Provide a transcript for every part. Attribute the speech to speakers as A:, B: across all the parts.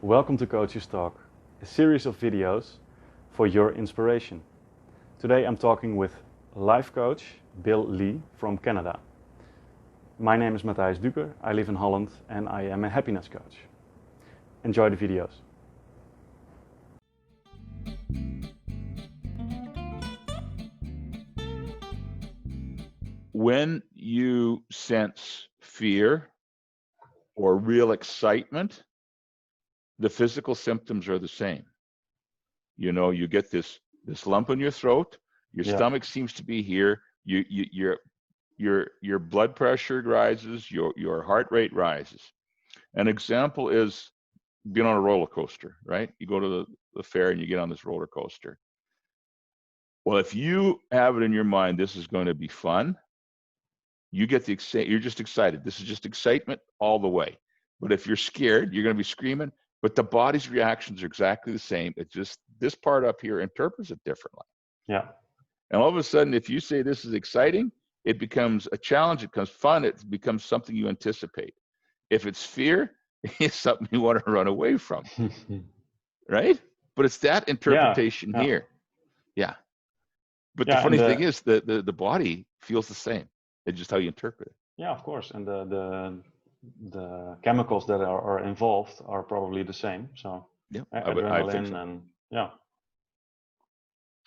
A: Welcome to CoachesTalk, a series of videos for your inspiration. Today I'm talking with life coach Bill Lee from Canada. My name is Matthijs Duker, I live in Holland and I am a happiness coach. Enjoy the videos.
B: When you sense fear or real excitement, the physical symptoms are the same. You know, you get this lump in your throat, your stomach seems to be here, your blood pressure rises, your heart rate rises. An example is being on a roller coaster, right? You go to the fair and you get on this roller coaster. Well, if you have it in your mind, this is going to be fun, you get you're just excited. This is just excitement all the way. But if you're scared, you're going to be screaming, but the body's reactions are exactly the same. It's just this part up here interprets it differently.
A: Yeah.
B: And all of a sudden, if you say this is exciting, it becomes a challenge, it becomes fun, it becomes something you anticipate. If it's fear, it's something you want to run away from, right? But it's that interpretation here. Yeah. But the funny thing is the body feels the same. It's just how you interpret it.
A: Yeah, of course. And the chemicals that are involved are probably the same. So
B: yeah,
A: adrenaline
B: I think so.
A: And yeah,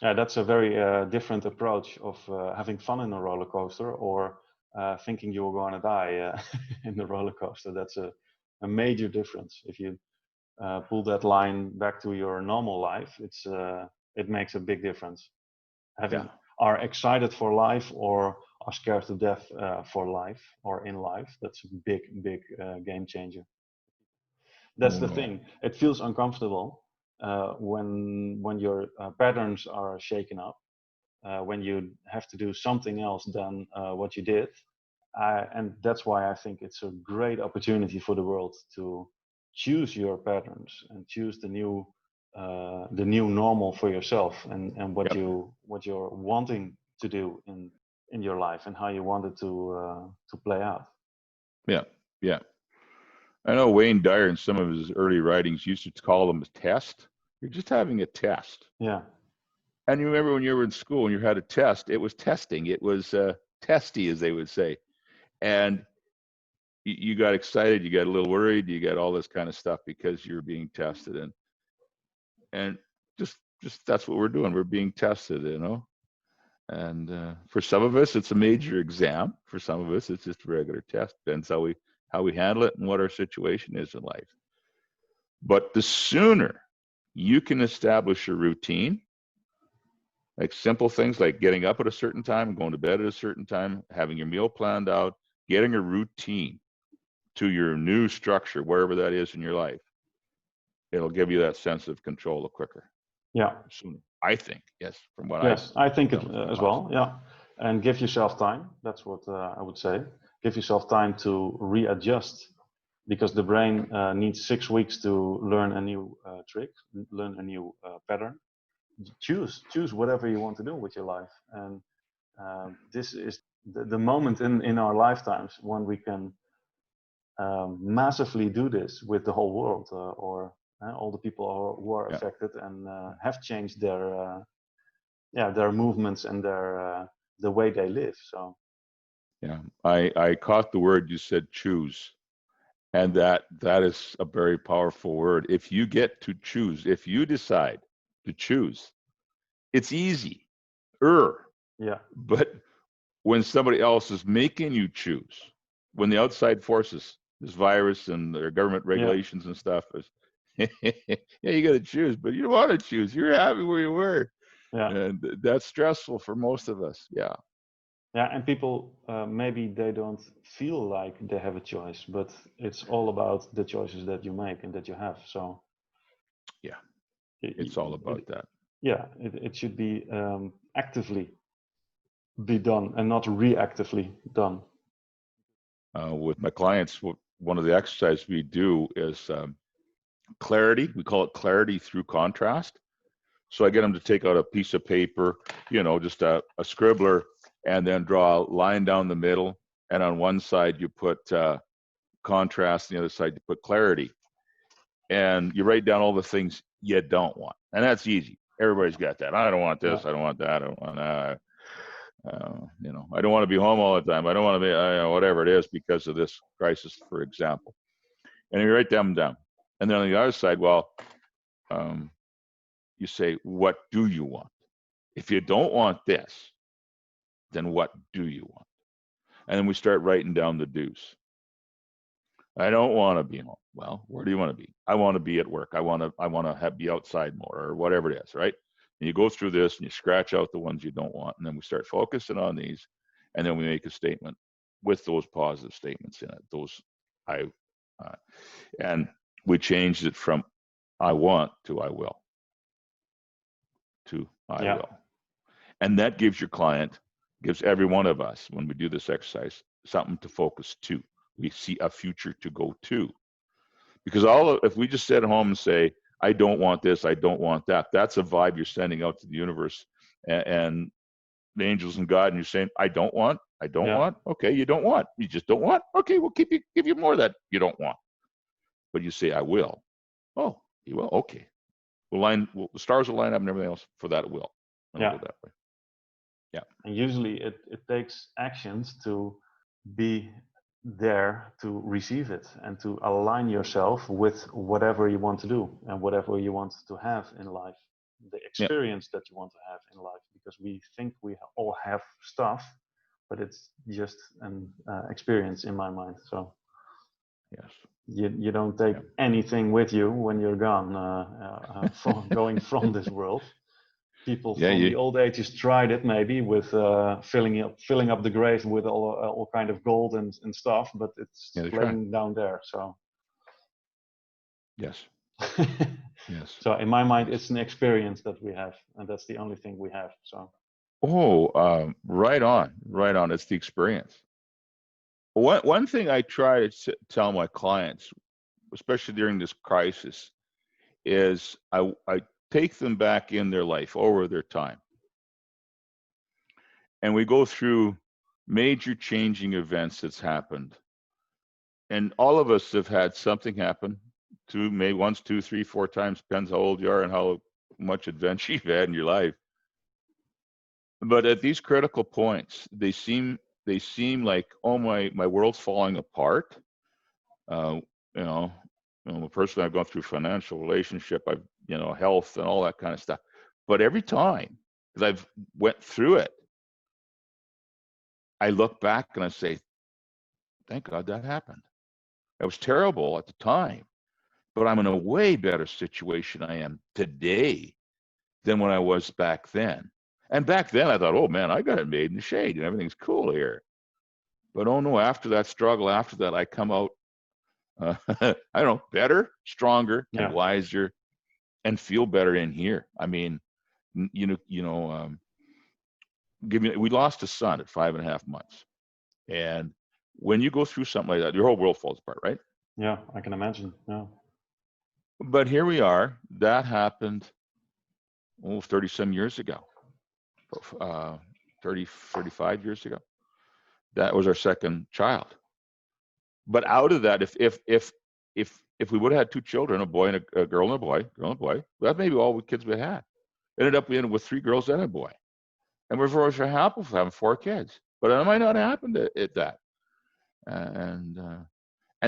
A: that's a very different approach of having fun in a roller coaster or thinking you're going to die in the roller coaster. That's a major difference. If you pull that line back to your normal life, it makes a big difference. Are excited for life or are scared to death for life or in life. That's a big game changer. That's the thing. It feels uncomfortable when your patterns are shaken up, when you have to do something else than what you did. And that's why I think it's a great opportunity for the world to choose your patterns and choose the new normal for yourself and what you're wanting to do in your life and how you want it to play out.
B: Yeah. I know Wayne Dyer in some of his early writings used to call them a test. You're just having a test.
A: Yeah.
B: And you remember when you were in school and you had a test, it was testing. It was testy, as they would say. And you got excited, you got a little worried, you got all this kind of stuff because you're being tested. And just that's what we're doing. We're being tested, you know. And for some of us, it's a major exam. For some of us, it's just a regular test. Depends how we handle it and what our situation is in life. But the sooner you can establish a routine, like simple things like getting up at a certain time, going to bed at a certain time, having your meal planned out, getting a routine to your new structure, wherever that is in your life, it'll give you that sense of control the quicker.
A: Yeah.
B: Sooner, I think. Yes, from what
A: I think it as well. Yeah. And give yourself time. That's what I would say. Give yourself time to readjust, because the brain needs 6 weeks to learn a new trick, learn a new pattern. Choose whatever you want to do with your life. And this is the moment in our lifetimes when we can massively do this with the whole world or all the people who are affected and have changed their movements and the way they live. So
B: yeah, I caught the word you said, choose. And that is a very powerful word. If you get to choose, if you decide to choose, it's easy.
A: Yeah.
B: But when somebody else is making you choose, when the outside forces, this virus and their government regulations and stuff is, you got to choose, but you don't want to choose. You're happy where you were.
A: Yeah.
B: And that's stressful for most of us. Yeah.
A: Yeah, and people maybe they don't feel like they have a choice, but it's all about the choices that you make and that you have. So
B: yeah, it's all about that.
A: Yeah, it should be actively be done and not reactively done.
B: With my clients, one of the exercises we do is clarity. We call it clarity through contrast. So I get them to take out a piece of paper, just a scribbler, and then draw a line down the middle. And on one side you put contrast, and the other side you put clarity. and you write down all the things you don't want, and that's easy. Everybody's got that. I don't want this.
A: Yeah.
B: I don't want that. I don't want that. I don't want to be home all the time. I don't want to be, whatever it is, because of this crisis, for example. And you write them down. And then on the other side, well, you say, what do you want? If you don't want this, then what do you want? And then we start writing down the do's. I don't want to be home. Well, where do you want to be? I want to be at work. I want to be outside more, or whatever it is, right? And you go through this and you scratch out the ones you don't want, and then we start focusing on these, and then we make a statement with those positive statements in it. And we changed it from I want to I will, to I will. And that gives your client, gives every one of us, when we do this exercise, something to focus to. We see a future to go to. Because if we just sit at home and say, I don't want this, I don't want that, that's a vibe you're sending out to the universe and the angels and God, and you're saying, I don't want. Okay, you don't want. You just don't want. Okay, we'll give you more of that you don't want. But you say, I will. Oh, you will? Okay. The stars will line up and everything else for that will. And we'll go that way. Yeah.
A: And usually it takes actions to be there to receive it and to align yourself with whatever you want to do and whatever you want to have in life, the experience that you want to have in life, because we think we all have stuff, but it's just an experience in my mind. So
B: yes,
A: you don't take anything with you when you're gone, going from this world. People from the old ages tried it maybe with filling up the grave with all kind of gold and stuff, but it's laying down there. So
B: yes. Yes.
A: So in my mind, it's an experience that we have, and that's the only thing we have. So.
B: Right on. It's the experience. One thing I try to tell my clients, especially during this crisis, is I take them back in their life over their time. And we go through major changing events that's happened. And all of us have had something happen maybe once, 2, 3, 4 times, depends how old you are and how much adventure you've had in your life. But at these critical points, they seem like, oh, my world's falling apart. Personally, I've gone through financial, relationship, health and all that kind of stuff. But every time, because I've went through it, I look back and I say, thank God that happened. It was terrible at the time, but I'm in a way better situation I am today than when I was back then. And back then I thought, oh man, I got it made in the shade and everything's cool here. But oh no, after that struggle, after that, I come out, I don't know, better, stronger, and wiser, and feel better in here. I mean, we lost a son at 5.5 months. And when you go through something like that, your whole world falls apart, right?
A: Yeah, I can imagine. Yeah.
B: But here we are. That happened 30 some years ago, 35 years ago. That was our second child. But out of that, if we would have had 2 children, a boy and a girl and a boy, that may be all the kids we had. Ended up being with 3 girls and a boy. And we're very happy for having 4 kids. But it might not have happened at that. And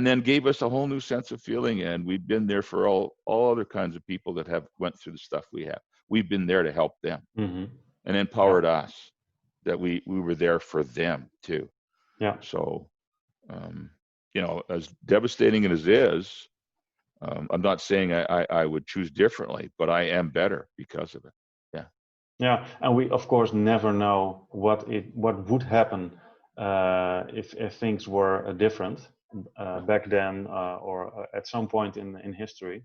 B: then gave us a whole new sense of feeling. And we've been there for all other kinds of people that have went through the stuff we have. We've been there to help them and empowered us that we were there for them too.
A: Yeah.
B: So, as devastating as it is, I'm not saying I would choose differently, but I am better because of it. Yeah.
A: Yeah, and we of course never know what would happen if things were different back then or at some point in history,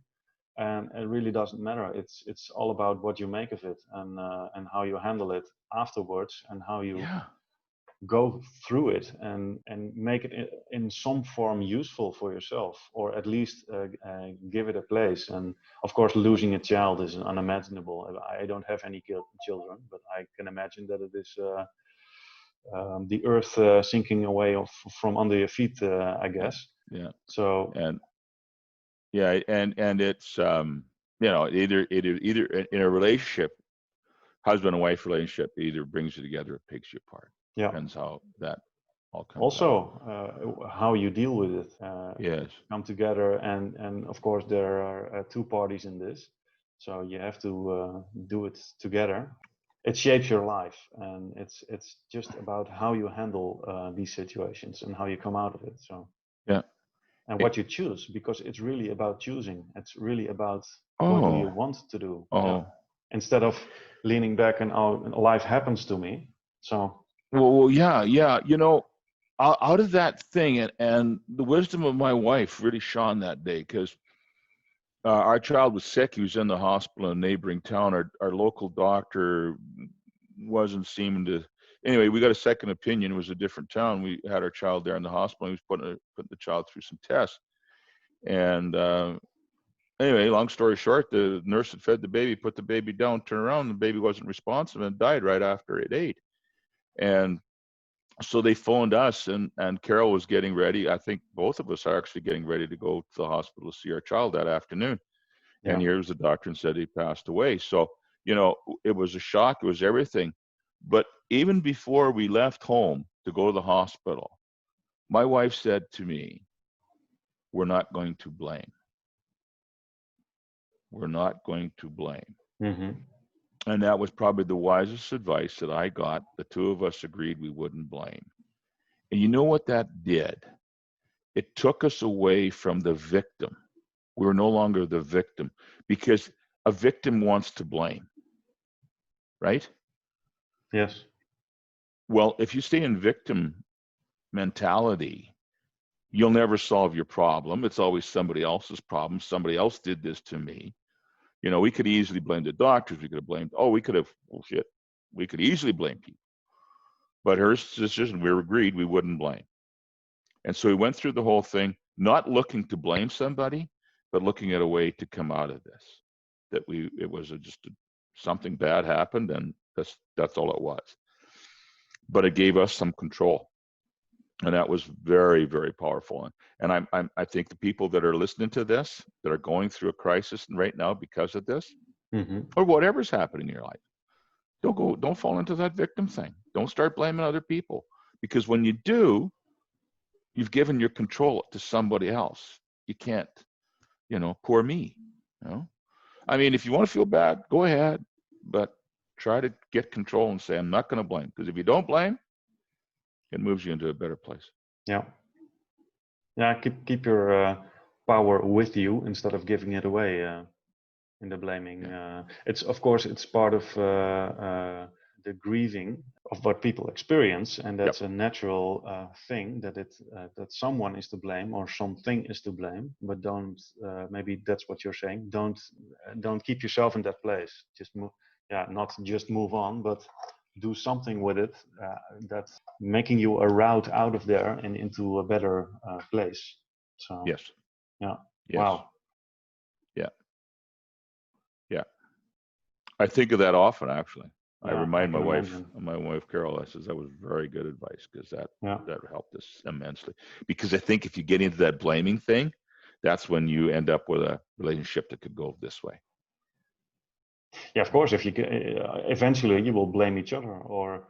A: and it really doesn't matter. It's all about what you make of it and how you handle it afterwards and how you go through it and make it in some form useful for yourself, or at least give it a place. And of course, losing a child is unimaginable. I don't have any children, but I can imagine that it is the earth sinking away from under your feet, I guess.
B: Yeah.
A: So
B: Yeah, and it's either in a relationship, husband and wife relationship, either brings you together or takes you apart.
A: Yeah.
B: Depends how that all comes
A: Also,
B: out.
A: how you deal with it.
B: Yes.
A: Come together, and of course there are two parties in this, so you have to do it together. It shapes your life, and it's just about how you handle these situations and how you come out of it. So
B: Yeah.
A: and what you choose, because it's really about choosing. It's really about what do you
B: Oh.
A: want to do.
B: Oh.
A: Instead of leaning back and oh, life happens to me. So
B: Well, yeah. Out of that thing, and the wisdom of my wife really shone that day, because our child was sick. He was in the hospital in a neighboring town. Our local doctor wasn't seeming to. Anyway, we got a second opinion. It was a different town. We had our child there in the hospital. He was putting the child through some tests. And anyway, long story short, the nurse had fed the baby, put the baby down, turned around, the baby wasn't responsive and died right after it ate. And so they phoned us, and Carol was getting ready. I think both of us are actually getting ready to go to the hospital to see our child that afternoon.
A: yeah.
B: And here's the doctor and said he passed away. So, it was a shock. It was everything. But even before we left home to go to the hospital, my wife said to me, we're not going to blame. We're not going to blame.
A: Mm-hmm.
B: And that was probably the wisest advice that I got. The two of us agreed we wouldn't blame. And you know what that did? It took us away from the victim. We were no longer the victim, because a victim wants to blame, right?
A: Yes.
B: Well, if you stay in victim mentality, you'll never solve your problem. It's always somebody else's problem. Somebody else did this to me. We could easily blame the doctors. We could have blamed, we could easily blame people. But her decision, we agreed we wouldn't blame. And so we went through the whole thing, not looking to blame somebody, but looking at a way to come out of this. It was something bad happened, and that's all it was. But it gave us some control, and that was very, very powerful. And I think the people that are listening to this, that are going through a crisis right now because of this,
A: Mm-hmm.
B: or whatever's happening in your life, don't fall into that victim thing. Don't start blaming other people, because when you do, you've given your control to somebody else. You can't, poor me. I mean, if you want to feel bad, go ahead, but try to get control and say, I'm not going to blame. Because if you don't blame, it moves you into a better place.
A: Yeah. Yeah. Keep your power with you instead of giving it away in the blaming.
B: Yeah.
A: It's part of the grieving of what people experience, and that's a natural thing that someone is to blame or something is to blame. But don't maybe that's what you're saying. Don't keep yourself in that place. Just move. Yeah, not just move on, but do something with it that's making you a route out of there and into a better place. So
B: Yes.
A: yeah.
B: Yes.
A: Wow.
B: Yeah. I think of that often, actually.
A: Yeah,
B: I remind my wife Carol, I says that was very good advice, because that helped us immensely. Because I think if you get into that blaming thing, that's when you end up with a relationship that could go this way.
A: Yeah, of course. If you eventually you will blame each other, or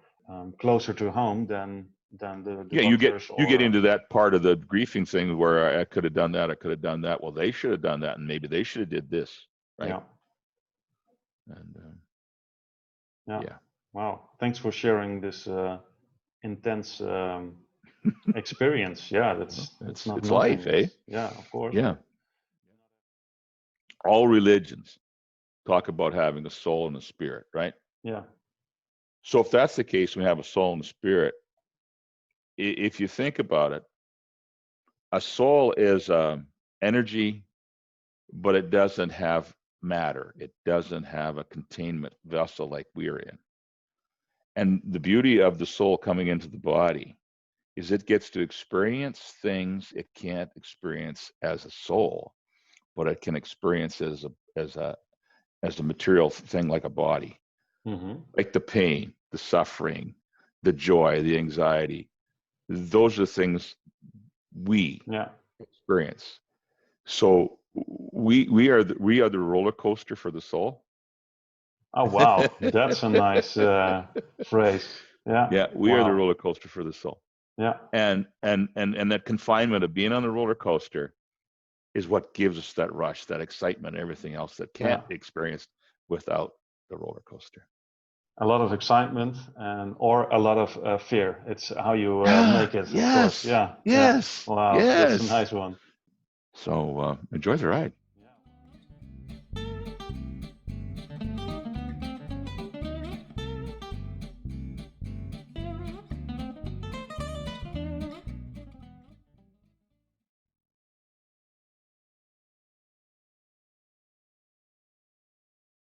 A: closer to home than the
B: you
A: doctors.
B: Get into that part of the grieving thing where I could have done that, I could have done that. Well, they should have done that, and maybe they should have did this, right?
A: Yeah.
B: And
A: yeah. Wow. Thanks for sharing this intense experience. Yeah, it's not
B: it's
A: nothing.
B: life, eh?
A: Yeah, of course.
B: Yeah. All religions talk about having a soul and a spirit, right?
A: Yeah.
B: So if that's the case, we have a soul and a spirit. If you think about it, a soul is energy, but it doesn't have matter. It doesn't have a containment vessel like we're in. And the beauty of the soul coming into the body is it gets to experience things it can't experience as a soul, but it can experience as a material thing, like a body.
A: Mm-hmm.
B: Like the pain, the suffering, the joy, the anxiety. Those are things we experience. So We are the roller coaster for the soul.
A: Oh wow, that's a nice phrase. Yeah.
B: Yeah, we are the roller coaster for the soul.
A: Yeah.
B: And that confinement of being on the roller coaster is what gives us that rush, that excitement, everything else that can't be experienced without the roller coaster.
A: A lot of excitement or a lot of fear. It's how you make it, of course. Yeah.
B: Yes.
A: Yeah. Wow,
B: yes.
A: that's a nice one.
B: So enjoy the ride.